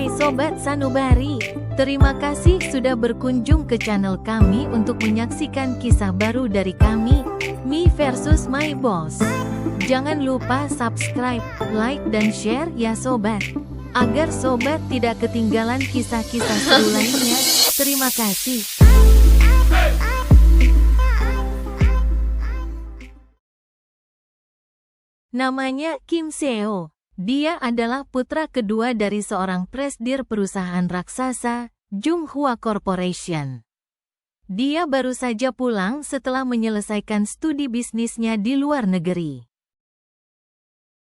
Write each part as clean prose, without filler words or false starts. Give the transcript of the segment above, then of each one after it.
Hai Sobat Sanubari, terima kasih sudah berkunjung ke channel kami untuk menyaksikan kisah baru dari kami, Me versus My Boss. Jangan lupa subscribe, like dan share ya Sobat, agar Sobat tidak ketinggalan kisah-kisah seru lainnya. Terima kasih. Namanya Kim Seo. Dia adalah putra kedua dari seorang presidir perusahaan raksasa, Junghua Corporation. Dia baru saja pulang setelah menyelesaikan studi bisnisnya di luar negeri.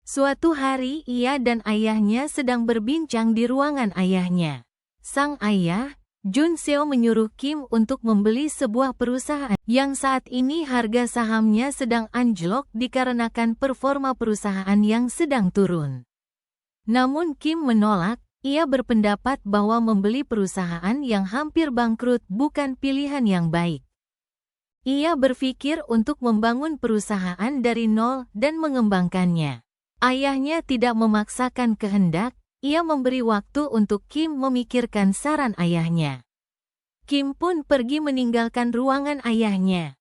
Suatu hari ia dan ayahnya sedang berbincang di ruangan ayahnya. Sang ayah, Jun Seo, menyuruh Kim untuk membeli sebuah perusahaan yang saat ini harga sahamnya sedang anjlok dikarenakan performa perusahaan yang sedang turun. Namun Kim menolak, ia berpendapat bahwa membeli perusahaan yang hampir bangkrut bukan pilihan yang baik. Ia berpikir untuk membangun perusahaan dari nol dan mengembangkannya. Ayahnya tidak memaksakan kehendak. Ia memberi waktu untuk Kim memikirkan saran ayahnya. Kim pun pergi meninggalkan ruangan ayahnya.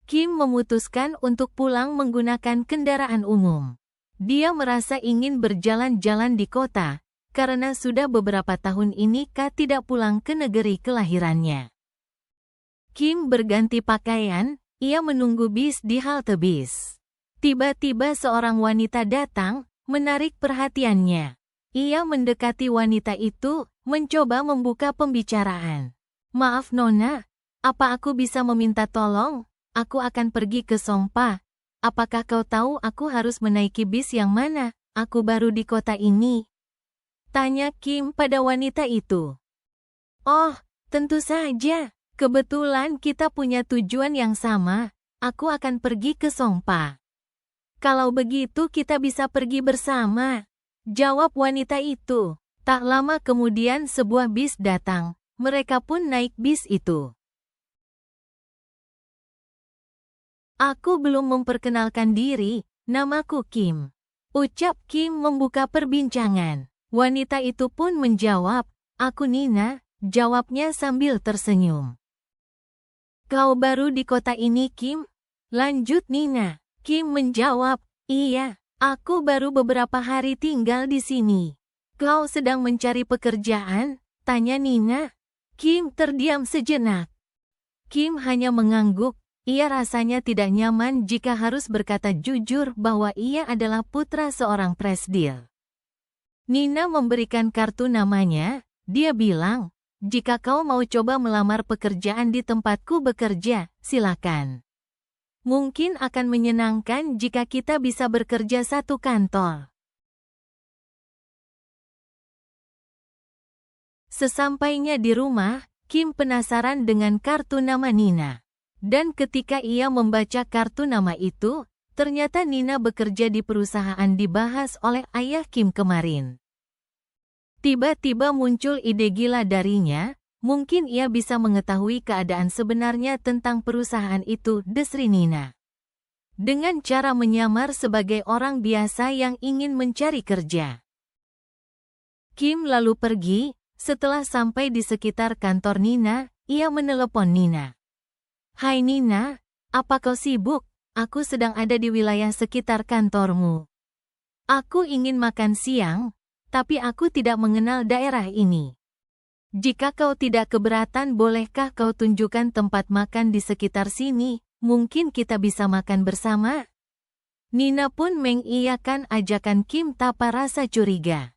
Kim memutuskan untuk pulang menggunakan kendaraan umum. Dia merasa ingin berjalan-jalan di kota, karena sudah beberapa tahun ini tidak pulang ke negeri kelahirannya. Kim berganti pakaian, ia menunggu bis di halte bis. Tiba-tiba seorang wanita datang, menarik perhatiannya. Ia mendekati wanita itu, mencoba membuka pembicaraan. Maaf Nona, apa aku bisa meminta tolong? Aku akan pergi ke Songpa. Apakah kau tahu aku harus menaiki bis yang mana? Aku baru di kota ini. Tanya Kim pada wanita itu. Oh, tentu saja. Kebetulan kita punya tujuan yang sama. Aku akan pergi ke Songpa. Kalau begitu kita bisa pergi bersama. Jawab wanita itu. Tak lama kemudian sebuah bis datang. Mereka pun naik bis itu. Aku belum memperkenalkan diri, namaku Kim. Ucap Kim membuka perbincangan. Wanita itu pun menjawab, aku Nina, jawabnya sambil tersenyum. Kau baru di kota ini Kim? Lanjut Nina. Kim menjawab, iya. Aku baru beberapa hari tinggal di sini. Kau sedang mencari pekerjaan? Tanya Nina. Kim terdiam sejenak. Kim hanya mengangguk. Ia rasanya tidak nyaman jika harus berkata jujur bahwa ia adalah putra seorang presidir. Nina memberikan kartu namanya. Dia bilang, jika kau mau coba melamar pekerjaan di tempatku bekerja, silakan. Mungkin akan menyenangkan jika kita bisa bekerja satu kantor. Sesampainya di rumah, Kim penasaran dengan kartu nama Nina. Dan ketika ia membaca kartu nama itu, ternyata Nina bekerja di perusahaan dibahas oleh ayah Kim kemarin. Tiba-tiba muncul ide gila darinya. Mungkin ia bisa mengetahui keadaan sebenarnya tentang perusahaan itu, desri Nina. Dengan cara menyamar sebagai orang biasa yang ingin mencari kerja. Kim lalu pergi. Setelah sampai di sekitar kantor Nina, ia menelepon Nina. Hai Nina, apa kau sibuk? Aku sedang ada di wilayah sekitar kantormu. Aku ingin makan siang, tapi aku tidak mengenal daerah ini. Jika kau tidak keberatan, bolehkah kau tunjukkan tempat makan di sekitar sini? Mungkin kita bisa makan bersama? Nina pun mengiyakan ajakan Kim tanpa rasa curiga.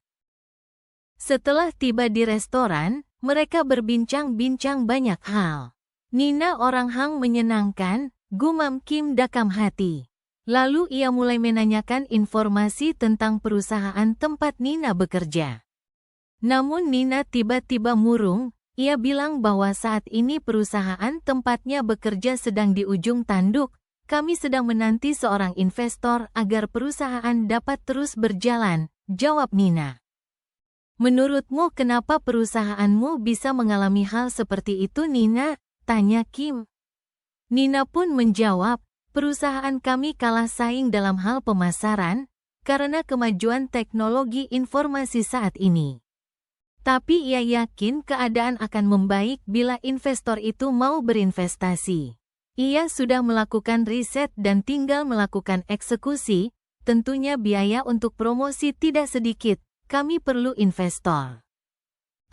Setelah tiba di restoran, mereka berbincang-bincang banyak hal. Nina orang Hang menyenangkan, gumam Kim dalam hati. Lalu ia mulai menanyakan informasi tentang perusahaan tempat Nina bekerja. Namun Nina tiba-tiba murung. Ia bilang bahwa saat ini perusahaan tempatnya bekerja sedang di ujung tanduk. Kami sedang menanti seorang investor agar perusahaan dapat terus berjalan, jawab Nina. Menurutmu kenapa perusahaanmu bisa mengalami hal seperti itu Nina? Tanya Kim. Nina pun menjawab, perusahaan kami kalah saing dalam hal pemasaran, karena kemajuan teknologi informasi saat ini. Tapi ia yakin keadaan akan membaik bila investor itu mau berinvestasi. Ia sudah melakukan riset dan tinggal melakukan eksekusi, tentunya biaya untuk promosi tidak sedikit, kami perlu investor.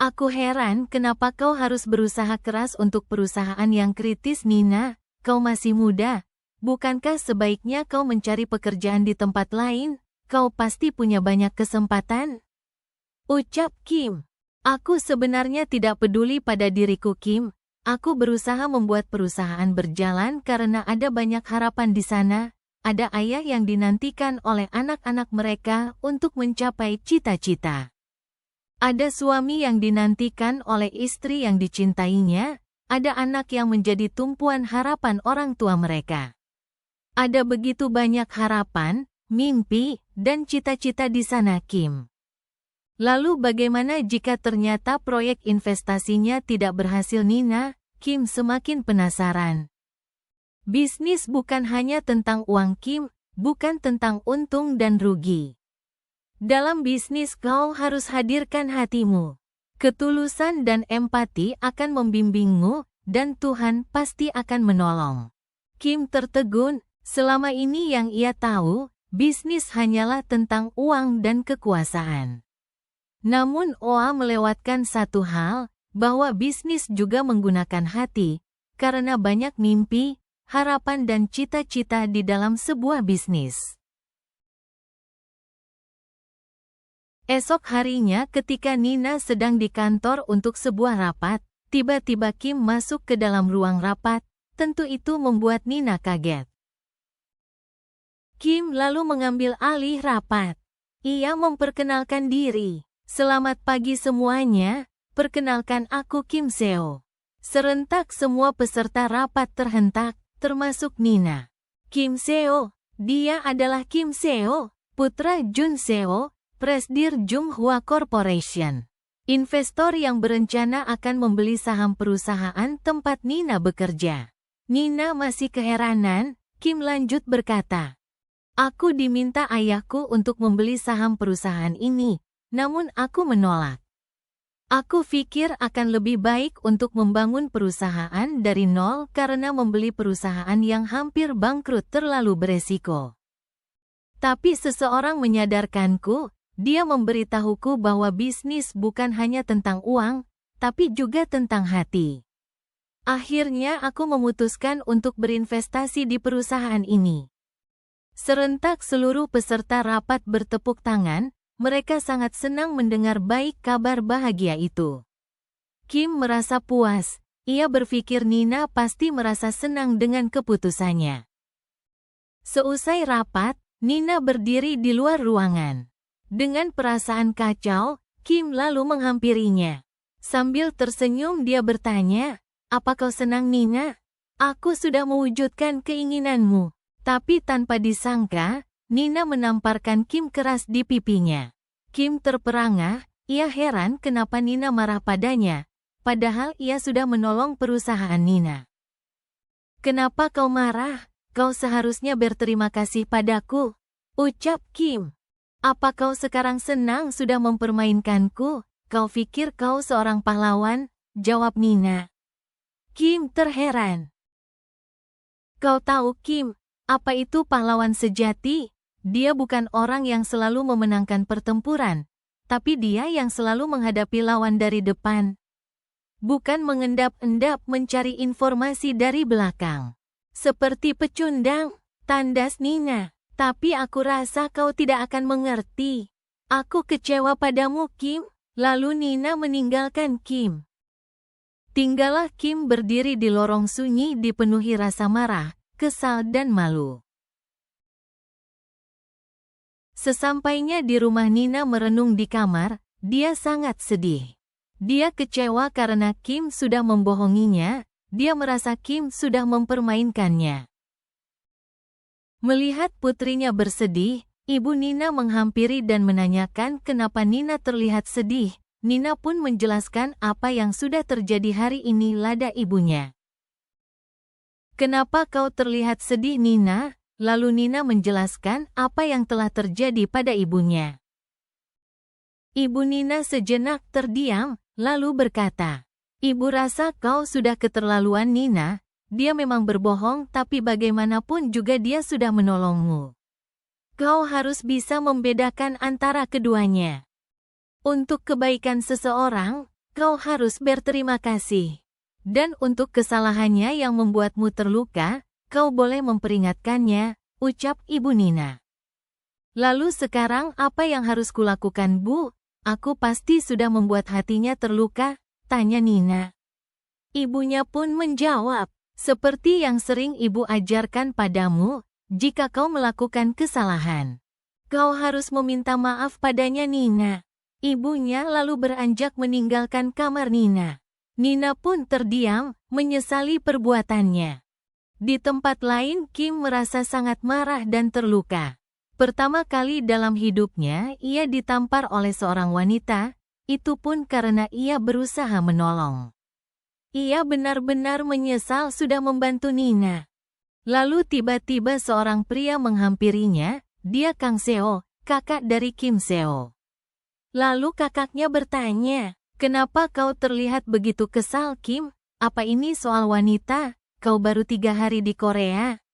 Aku heran kenapa kau harus berusaha keras untuk perusahaan yang kritis Nina, kau masih muda. Bukankah sebaiknya kau mencari pekerjaan di tempat lain? Kau pasti punya banyak kesempatan. Ucap Kim. Aku sebenarnya tidak peduli pada diriku Kim. Aku berusaha membuat perusahaan berjalan karena ada banyak harapan di sana. Ada ayah yang dinantikan oleh anak-anak mereka untuk mencapai cita-cita. Ada suami yang dinantikan oleh istri yang dicintainya. Ada anak yang menjadi tumpuan harapan orang tua mereka. Ada begitu banyak harapan, mimpi, dan cita-cita di sana Kim. Lalu bagaimana jika ternyata proyek investasinya tidak berhasil Nina? Kim semakin penasaran. Bisnis bukan hanya tentang uang Kim, bukan tentang untung dan rugi. Dalam bisnis kau harus hadirkan hatimu. Ketulusan dan empati akan membimbingmu, dan Tuhan pasti akan menolong. Kim tertegun, selama ini yang ia tahu, bisnis hanyalah tentang uang dan kekuasaan. Namun Oa melewatkan satu hal, bahwa bisnis juga menggunakan hati, karena banyak mimpi, harapan dan cita-cita di dalam sebuah bisnis. Esok harinya ketika Nina sedang di kantor untuk sebuah rapat, tiba-tiba Kim masuk ke dalam ruang rapat, tentu itu membuat Nina kaget. Kim lalu mengambil alih rapat. Ia memperkenalkan diri. Selamat pagi semuanya, perkenalkan aku Kim Seo. Serentak semua peserta rapat terhentak, termasuk Nina. Kim Seo, dia adalah Kim Seo, putra Jun Seo, Presidir Junghwa Corporation. Investor yang berencana akan membeli saham perusahaan tempat Nina bekerja. Nina masih keheranan, Kim lanjut berkata. Aku diminta ayahku untuk membeli saham perusahaan ini. Namun aku menolak. Aku pikir akan lebih baik untuk membangun perusahaan dari nol karena membeli perusahaan yang hampir bangkrut terlalu beresiko. Tapi seseorang menyadarkanku, dia memberitahuku bahwa bisnis bukan hanya tentang uang, tapi juga tentang hati. Akhirnya aku memutuskan untuk berinvestasi di perusahaan ini. Serentak seluruh peserta rapat bertepuk tangan. Mereka sangat senang mendengar baik kabar bahagia itu. Kim merasa puas, ia berpikir Nina pasti merasa senang dengan keputusannya. Seusai rapat, Nina berdiri di luar ruangan. Dengan perasaan kacau, Kim lalu menghampirinya. Sambil tersenyum dia bertanya, "Apa kau senang Nina? Aku sudah mewujudkan keinginanmu." Tapi tanpa disangka, Nina menamparkan Kim keras di pipinya. Kim terperangah, ia heran kenapa Nina marah padanya, padahal ia sudah menolong perusahaan Nina. "Kenapa kau marah? Kau seharusnya berterima kasih padaku," ucap Kim. "Apa kau sekarang senang sudah mempermainkanku? Kau pikir kau seorang pahlawan?" jawab Nina. Kim terheran. "Kau tahu Kim, apa itu pahlawan sejati? Dia bukan orang yang selalu memenangkan pertempuran, tapi dia yang selalu menghadapi lawan dari depan. Bukan mengendap-endap mencari informasi dari belakang. Seperti pecundang," tandas Nina. "Tapi aku rasa kau tidak akan mengerti. Aku kecewa padamu Kim." Lalu Nina meninggalkan Kim. Tinggallah Kim berdiri di lorong sunyi dipenuhi rasa marah, kesal dan malu. Sesampainya di rumah Nina merenung di kamar, dia sangat sedih. Dia kecewa karena Kim sudah membohonginya, dia merasa Kim sudah mempermainkannya. Melihat putrinya bersedih, ibu Nina menghampiri dan menanyakan kenapa Nina terlihat sedih. Nina pun menjelaskan apa yang sudah terjadi hari ini lada ibunya. "Kenapa kau terlihat sedih Nina?" Lalu Nina menjelaskan apa yang telah terjadi pada ibunya. Ibu Nina sejenak terdiam, lalu berkata, "Ibu rasa kau sudah keterlaluan Nina, dia memang berbohong tapi bagaimanapun juga dia sudah menolongmu. Kau harus bisa membedakan antara keduanya. Untuk kebaikan seseorang, kau harus berterima kasih. Dan untuk kesalahannya yang membuatmu terluka, kau boleh memperingatkannya," ucap Ibu Nina. "Lalu sekarang apa yang harus kulakukan, Bu? Aku pasti sudah membuat hatinya terluka," tanya Nina. Ibunya pun menjawab, "Seperti yang sering Ibu ajarkan padamu, jika kau melakukan kesalahan, kau harus meminta maaf padanya Nina." Ibunya lalu beranjak meninggalkan kamar Nina. Nina pun terdiam, menyesali perbuatannya. Di tempat lain, Kim merasa sangat marah dan terluka. Pertama kali dalam hidupnya, ia ditampar oleh seorang wanita, itu pun karena ia berusaha menolong. Ia benar-benar menyesal sudah membantu Nina. Lalu tiba-tiba seorang pria menghampirinya, dia Kang Seo, kakak dari Kim Seo. Lalu kakaknya bertanya, "Kenapa kau terlihat begitu kesal, Kim? Apa ini soal wanita? Kau baru 3 hari di Korea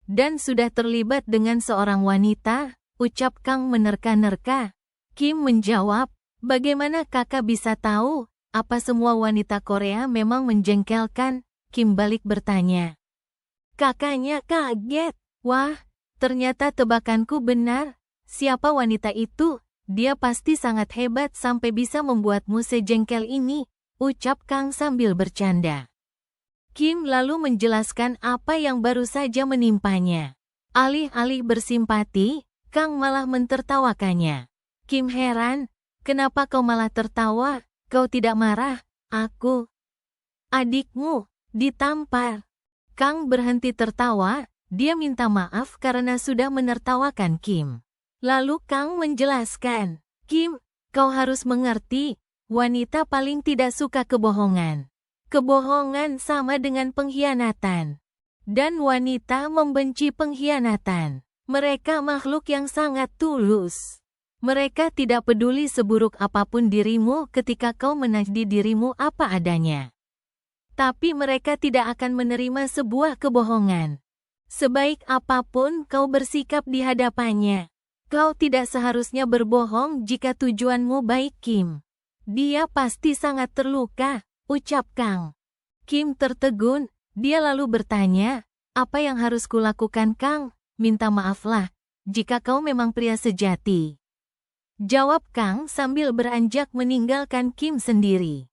dan sudah terlibat dengan seorang wanita," ucap Kang menerka-nerka. Kim menjawab, "Bagaimana kakak bisa tahu? Apa semua wanita Korea memang menjengkelkan?" Kim balik bertanya. Kakaknya kaget. "Wah, ternyata tebakanku benar. Siapa wanita itu? Dia pasti sangat hebat sampai bisa membuatmu sejengkel ini," ucap Kang sambil bercanda. Kim lalu menjelaskan apa yang baru saja menimpanya. Alih-alih bersimpati, Kang malah mentertawakannya. Kim heran, "Kenapa kau malah tertawa? Kau tidak marah? Adikmu ditampar." Kang berhenti tertawa, dia minta maaf karena sudah menertawakan Kim. Lalu Kang menjelaskan, "Kim, kau harus mengerti, wanita paling tidak suka kebohongan. Kebohongan sama dengan pengkhianatan. Dan wanita membenci pengkhianatan. Mereka makhluk yang sangat tulus. Mereka tidak peduli seburuk apapun dirimu ketika kau menajdi dirimu apa adanya. Tapi mereka tidak akan menerima sebuah kebohongan. Sebaik apapun kau bersikap di hadapannya. Kau tidak seharusnya berbohong jika tujuanmu baik, Kim." "Dia pasti sangat terluka," ucap Kang. Kim tertegun, dia lalu bertanya, "Apa yang harus kulakukan, Kang?" "Minta maaflah, jika kau memang pria sejati," jawab Kang sambil beranjak meninggalkan Kim sendiri.